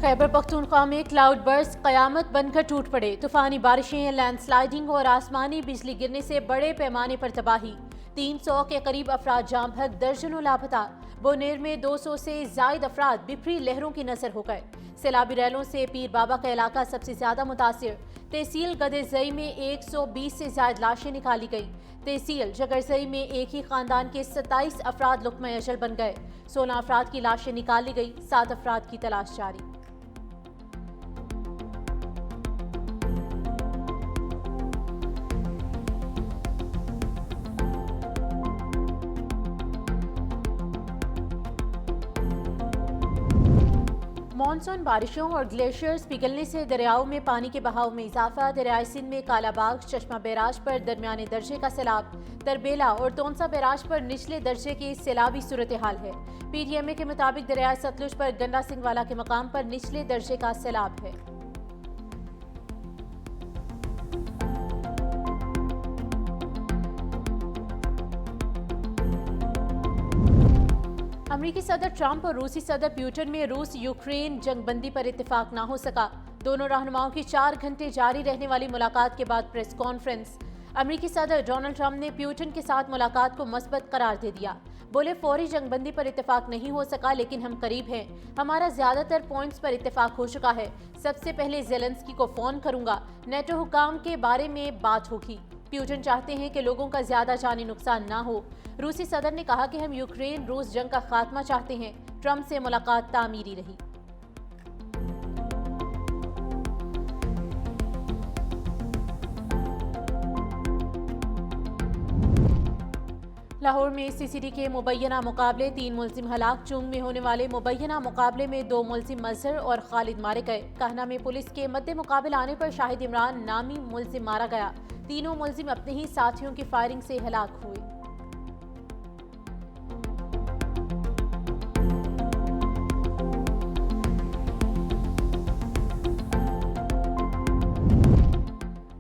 खैबर पख्तूनख्वा में cloud burst कयामत बनकर टूट पड़े। तूफानी बारिशें, लैंडस्लाइडिंग और आसमानी बिजली गिरने से बड़े पैमाने पर तबाही। 300 के करीब अफराद जाम भग, दर्जनों लापता। बोनेर में 200 से जायद अफराद बिफरी लहरों की नजर हो गए। सैलाबी रैलों से पीर बाबा का इलाका सबसे ज्यादा मुतासिर। तहसील गदेजई में 120 से ज्यादा लाशें निकाली गईं। तहसील जगरजई में एक ही खानदान के 27 अफराद लुक़्मा अजल बन गए। 16 अफराद की लाशें निकाली गई, 7 अफराद की तलाश जारी। मानसून बारिशों और ग्लेशियर्स पिघलने से दरियाओं में पानी के बहाव में इजाफा। दरियाई सिंध में कालाबाग चश्मा बैराज पर दरमियाने दर्जे का सैलाब। तरबेला और तोनसा बैराज पर निचले दर्जे की सैलाबी सूरत हाल है। PTMA के मुताबिक दरियाई सतलुज पर गंडा सिंह वाला के मकाम पर निचले दर्जे का सैलाब है। अमरीकी सदर ट्रंप और रूसी सदर पुतिन में रूस यूक्रेन जंगबंदी पर इत्तेफाक ना हो सका। दोनों रहनुमाओं की 4 घंटे जारी रहने वाली मुलाकात के बाद प्रेस कॉन्फ्रेंस। अमरीकी सदर डोनाल्ड ट्रंप ने पुतिन के साथ मुलाकात को मस्बत करार दे दिया। बोले, फौरी जंगबंदी पर इत्तेफाक नहीं हो सका, लेकिन हम करीब हैं। हमारा ज्यादातर पॉइंट्स पर इत्तेफाक हो चुका है। सबसे पहले ज़ेलेंस्की को फोन करूंगा। नेटो हुकाम के बारे में बात होगी। पुतिन चाहते हैं कि लोगों का ज्यादा जानी नुकसान ना हो। रूसी सदर ने कहा कि हम यूक्रेन रूस जंग का खात्मा चाहते हैं। ट्रंप से मुलाकात तामीरी रही। लाहौर में CCD के मुबैना मुकाबले, 3 मुल्जिम हलाक। चुंग में होने वाले मुबैना मुकाबले में 2 मुल्जिम मजहर और खालिद मारे गए। कहना में पुलिस के मद्दे मुकाबले आने पर शाहिद इमरान नामी मुल्जिम मारा गया। तीनों मुल्जिम अपने ही साथियों की फायरिंग से हलाक हुए।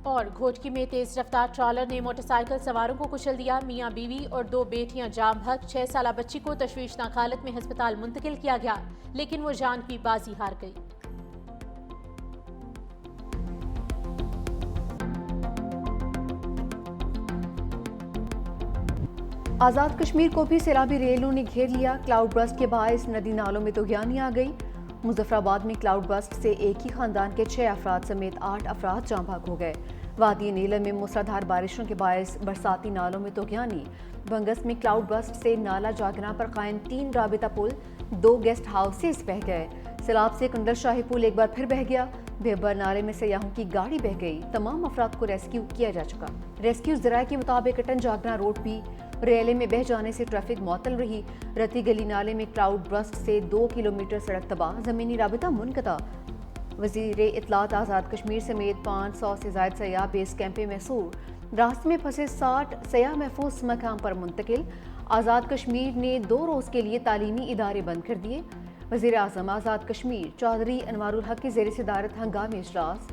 और घोटकी में तेज रफ्तार ट्रॉलर ने मोटरसाइकिल सवारों को कुचल दिया। मियां बीवी और 2 बेटियां जाम भग। 6 साला बच्ची को तशवीशनाक हालत में अस्पताल मुंतकिल किया गया, लेकिन वो जान की बाजी हार गई। आज़ाद कश्मीर को भी सैलाबी रेलों ने घेर लिया। क्लाउड बर्स्ट के बायस नदी नालों में तूफ़ानी आ गई। मुजफ्फराबाद में क्लाउड बर्स्ट से एक ही खानदान के 6 अफराद समेत 8 अफराद जाँ भाग हो गए। वादी नीलम में मूसलाधार बारिशों के बायस बरसाती नालों में तूफ़ानी। बंगस में क्लाउड बर्स्ट से नाला जागना पर कायम 3 राबिता पुल, 2 गेस्ट हाउसेस बह गए। सैलाब से कुंडल शाही पुल एक बार फिर बह गया। बेबर नाले में सयाहों की गाड़ी बह गई। तमाम अफराद को रेस्क्यू किया जा चुका। रेस्क्यू ज़राए के मुताबिक अटन जागना रोड भी रेले में बह जाने से ट्रैफिक मअतल रही। रती गली नाले में क्लाउड बर्स्ट से 2 किलोमीटर सड़क तबाह, ज़मीनी राबिता मुनक़ता। वज़ीर इत्तलात आज़ाद कश्मीर समेत 500 से ज़ायद सयाह बेस कैंप में मैसूर। रास्ते में फंसे 60 सयाह महफूज मकाम पर मुंतकिल। आज़ाद कश्मीर ने 2 रोज़ के लिए तालीमी इदारे बंद कर दिए। वज़ीर आज़म आज़ाद कश्मीर चौधरी अनवारुल हक की ज़ेर सदारत हंगामी इजलास।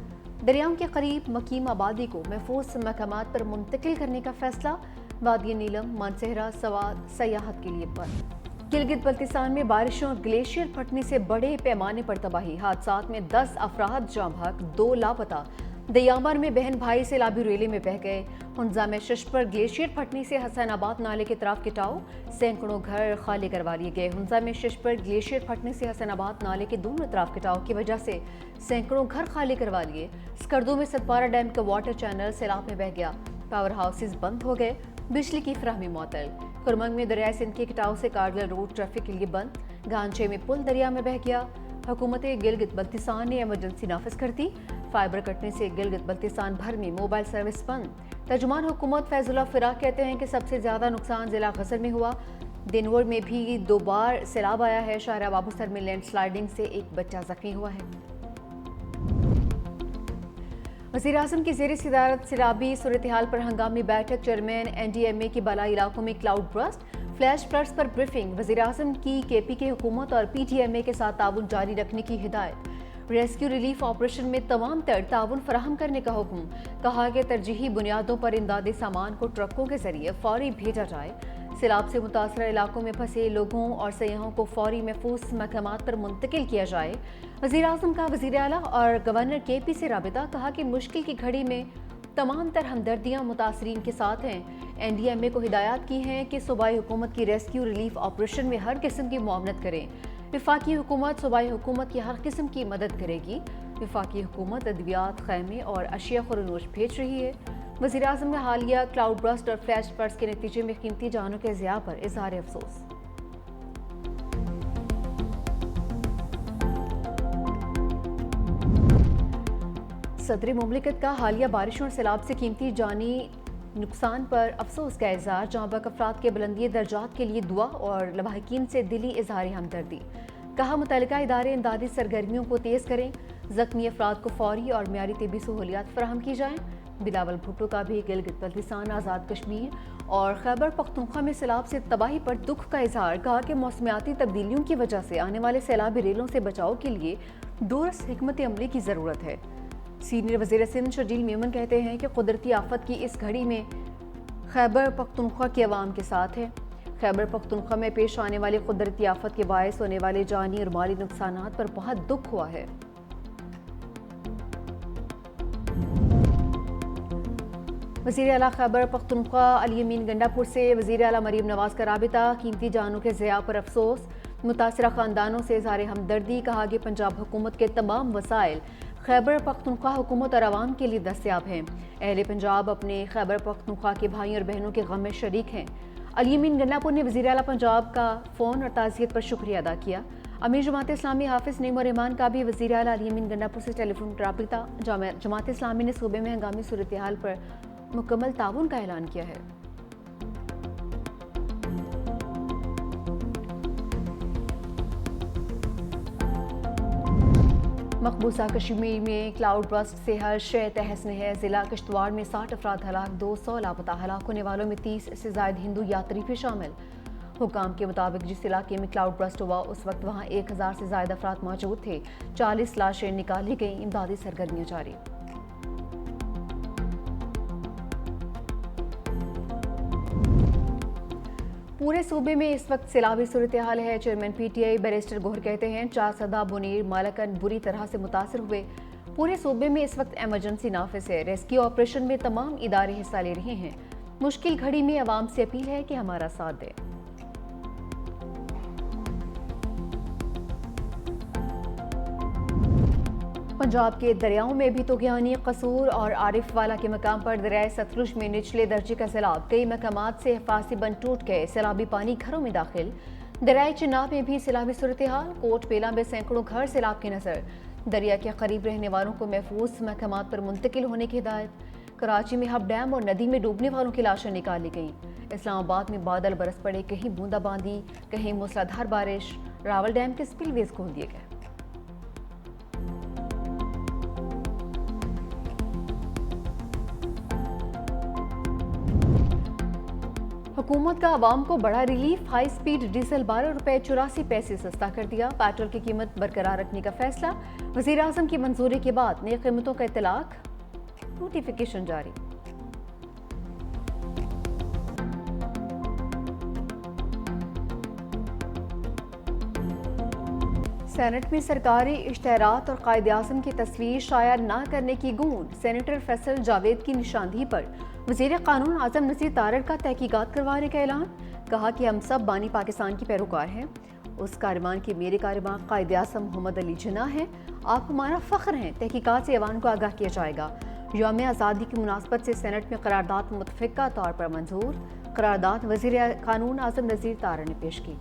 दरियाओं के करीब मकीम आबादी को महफूज मकामात पर मुंतकिल करने का फैसला। वादी नीलम, मानसहरा, सवाद सयाहत के लिए बंद। गिलगित बल्तिस्तान में बारिशों और ग्लेशियर फटने से बड़े पैमाने पर तबाही। हादसात में 10 अफराद जाँ भाग, 2 लापता। दयामर में बहन भाई सैलाबी रेले में बह गए। हुंजा में शश पर ग्लेशियर फटने से हसनाबाद नाले के तरफ गिटाव, सैकड़ों घर खाली करवा लिए गए। हुंजा में शश पर ग्लेशियर फटने से हसनाबाद नाले के दोनों तरफ गिटाव की वजह से सैकड़ों घर खाली करवा लिए। स्कर्दू में सतपारा डैम का वाटर चैनल सैलाब में बह गया। पावर हाउसेज बंद हो गए। बिजली की फराहमी मअतल। कुरमंग में दरियाई सिंध के कटाव से कारगिल रोड ट्रैफिक के लिए बंद। गांचे में पुल दरिया में बह गया। हुकूमत गिलगित बल्तिस्तान ने इमरजेंसी नाफिज कर दी। फाइबर कटने से गिलगित बल्तिस्तान भर में मोबाइल सर्विस बंद। तर्जुमान हुकूमत फैजुल्लाह फिराक कहते हैं कि सबसे ज्यादा नुकसान जिला गजर में हुआ। दिनवर में भी 2 बार सैलाब आया है। शाहरा बाबूसर में लैंडस्लाइडिंग से एक बच्चा जख्मी हुआ है। वज़ीर आज़म की ज़ेर सदारत सैलाबी सूरत हाल पर हंगामी बैठक। चेयरमैन NDMA की बालाई इलाकों में क्लाउड बर्स्ट, फ्लैश फ्लड्स पर ब्रीफिंग। वज़ीर आज़म की KPK हुकूमत और PTMA के साथ ताउन जारी रखने की हिदायत। रेस्क्यू रिलीफ ऑपरेशन में तमाम तर ताउन फराहम करने का हुक्म। कहा कि तरजीही बुनियादों पर इमदादी सामान को ट्रकों के जरिए फौरी भेजा जाए। سیلاب سے متاثرہ علاقوں میں پھنسے لوگوں اور سیاحوں کو فوری محفوظ مقامات پر منتقل کیا جائے۔ وزیر اعظم کا وزیر اعلیٰ اور گورنر کے پی سے رابطہ، کہا کہ مشکل کی گھڑی میں تمام تر ہمدردیاں متاثرین کے ساتھ ہیں۔ این ڈی ایم اے کو ہدایات کی ہیں کہ صوبائی حکومت کی ریسکیو ریلیف آپریشن میں ہر قسم کی معاونت کریں۔ وفاقی حکومت صوبائی حکومت کی ہر قسم کی مدد کرے گی۔ وفاقی حکومت ادویات، خیمے اور اشیاء خورنوش بھیج رہی ہے۔ وزیر اعظم نے حالیہ کلاؤڈ برسٹ اور فلیش فلڈز کے نتیجے میں قیمتی جانوں کے ضیاع پر اظہار افسوس۔ صدر مملکت کا حالیہ بارشوں اور سیلاب سے قیمتی جانی نقصان پر افسوس کا اظہار۔ جاں بحق افراد کے بلندی درجات کے لیے دعا اور لواحقین سے دلی اظہار ہمدردی۔ کہا متعلقہ ادارے امدادی سرگرمیوں کو تیز کریں، زخمی افراد کو فوری اور معیاری طبی سہولیات فراہم کی جائیں۔ بلاول بھٹو کا بھی گلگت بلتستان، آزاد کشمیر اور خیبر پختونخوا میں سیلاب سے تباہی پر دکھ کا اظہار۔ کہا کہ موسمیاتی تبدیلیوں کی وجہ سے آنے والے سیلابی ریلوں سے بچاؤ کے لیے دورس حکمت عملی کی ضرورت ہے۔ سینئر وزیر سندھ شرجیل میمن کہتے ہیں کہ قدرتی آفت کی اس گھڑی میں خیبر پختونخوا کے عوام کے ساتھ ہے۔ خیبر پختونخوا میں پیش آنے والی قدرتی آفت کے باعث ہونے والے جانی اور مالی نقصانات پر بہت دکھ ہوا ہے۔ وزیر اعلیٰ خیبر پختونخوا علی امین گنڈا پور سے وزیر اعلیٰ مریم نواز کا رابطہ، قیمتی جانوں کے ضیاع پر افسوس، متاثرہ خاندانوں سے اظہار ہمدردی۔ کہا کہ پنجاب حکومت کے تمام وسائل خیبر پختونخوا حکومت اور عوام کے لیے دستیاب ہیں۔ اہل پنجاب اپنے خیبر پختونخوا کے بھائیوں اور بہنوں کے غم میں شریک ہیں۔ علی امین گنڈا پور نے وزیر اعلیٰ پنجاب کا فون اور تعزیت پر شکریہ ادا کیا۔ امیر جماعت اسلامی حافظ نعیم الرحمان کا بھی وزیر اعلیٰ علی امین گنڈا پور سے ٹیلی فون رابطہ۔ جماعت اسلامی نے صوبے میں ہنگامی صورتحال پر مکمل تعاون کا اعلان کیا ہے۔ مقبوضہ کشمیر میں کلاؤڈ برسٹ سے ہر شے تہس نہس۔ ضلع کشتواڑ میں 60 افراد ہلاک، 200 لاپتہ۔ ہلاک ہونے والوں میں 30 سے زائد ہندو یاتری بھی شامل۔ حکام کے مطابق جس علاقے میں کلاؤڈ برسٹ ہوا اس وقت وہاں 1000 سے زائد افراد موجود تھے۔ 40 لاشیں نکالی گئیں۔ امدادی سرگرمیاں جاری۔ پورے صوبے میں اس وقت سیلابی صورتحال ہے۔ Chairman P T I barrister Gohar کہتے ہیں چارسدہ، بنیر، مالکن بری طرح سے متاثر ہوئے۔ پورے صوبے میں اس وقت ایمرجنسی نافذ ہے۔ ریسکیو آپریشن میں تمام ادارے حصہ لے رہے ہیں۔ مشکل گھڑی میں عوام سے اپیل ہے کہ ہمارا ساتھ دیں۔ پنجاب کے دریاؤں میں بھی طغیانی قصور اور عارف والا کے مقام پر دریائے ستلج میں نچلے درجے کا سیلاب۔ کئی مقامات سے حفاظتی بند ٹوٹ گئے۔ سیلابی پانی گھروں میں داخل۔ دریائے چناب میں بھی سیلابی صورتحال۔ کوٹ بیلا میں سینکڑوں گھر سیلاب کی نظر۔ دریا کے قریب رہنے والوں کو محفوظ مقامات پر منتقل ہونے کی ہدایت۔ کراچی میں ہب ڈیم اور ندی میں ڈوبنے والوں کی لاشیں نکالی گئیں۔ اسلام آباد میں بادل برس پڑے، کہیں بوندا باندی، کہیں موسلادھار بارش۔ راول ڈیم کے سپل ویز کھول دیے گئے۔ حکومت کا عوام کو بڑا ریلیف۔ ہائی سپیڈ ڈیزل 12 روپے 84 پیسے سستا کر دیا۔ پیٹرول کی قیمت برقرار رکھنے کا فیصلہ۔ وزیر اعظم کی منظوری کے بعد نئی قیمتوں کا اطلاق، نوٹیفیکیشن جاری۔ سینٹ میں سرکاری اشتہارات اور قائد اعظم کی تصویر شائع نہ کرنے کی گونج۔ سینیٹر فیصل جاوید کی نشاندہی پر وزیر قانون اعظم نذیر تارڑ کا تحقیقات کروانے کا اعلان۔ کہا کہ ہم سب بانی پاکستان کی پیروکار ہیں۔ اس کاروان کے میرے کاروان قائد اعظم محمد علی جناح ہیں۔ آپ ہمارا فخر ہیں۔ تحقیقات سے ایوان کو آگاہ کیا جائے گا۔ یوم آزادی کی مناسبت سے سینٹ میں قرارداد متفقہ طور پر منظور۔ قرارداد وزیر قانون اعظم نذیر تارڑ نے پیش کی۔